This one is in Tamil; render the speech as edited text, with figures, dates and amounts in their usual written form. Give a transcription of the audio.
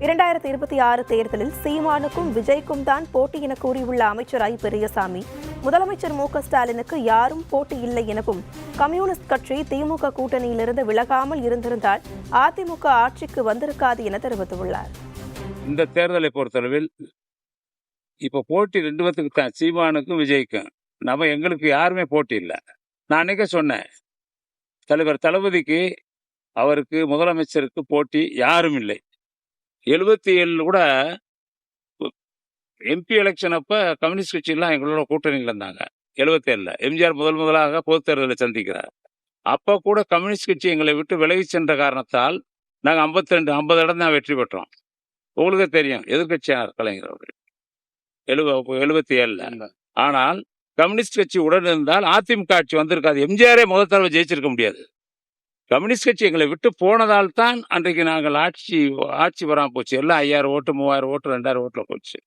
2026 தேர்தலில் சீமானுக்கும் விஜய்க்கும் தான் போட்டி என கூறியுள்ள அமைச்சர் ஐ பெரியசாமி, முதலமைச்சர் மு.க.ஸ்டாலினுக்கு யாரும் போட்டி இல்லை எனவும், கம்யூனிஸ்ட் கட்சி திமுக கூட்டணியிலிருந்து விலகாமல் இருந்திருந்தால் அதிமுக ஆட்சிக்கு வந்திருக்காது என தெரிவித்துள்ளார். இந்த தேர்தலை பொறுத்தளவில் இப்போ போட்டி 2 பேத்துக்கு தான், சீமானுக்கும் விஜய்க்கும். எங்களுக்கு யாருமே போட்டி இல்லை. நான் அன்னைக்கே சொன்னேன், தலைவர் தளபதிக்கு அவருக்கு முதலமைச்சருக்கு போட்டி யாரும் இல்லை. 77 கூட எம்பி எலெக்ஷன் அப்ப கம்யூனிஸ்ட் கட்சியெல்லாம் எங்களோட கூட்டணியில் இருந்தாங்க. 77 எம்ஜிஆர் முதலாக பொதுத் தேர்தலை சந்திக்கிறார். அப்ப கூட கம்யூனிஸ்ட் கட்சி எங்களை விட்டு விலகி சென்ற காரணத்தால் நாங்கள் 50 இடம் தான் வெற்றி பெற்றோம். உங்களுக்கு தெரியும், எதிர்கட்சியாளர் கலைஞர் அவர்கள் 77. ஆனால் கம்யூனிஸ்ட் கட்சி உடன் இருந்தால் அதிமுக ஆட்சி வந்திருக்காது. எம்ஜிஆரே முதல் தடவை ஜெயிச்சிருக்க முடியாது. கம்யூனிஸ்ட் கட்சி எங்களை விட்டு போனதால் தான் அன்றைக்கு நாங்கள் ஆட்சி வராமல் போச்சு. எல்லாம் 5000 ஓட்டு, 3000 ஓட்டு, 2000 ஓட்டுல போச்சு.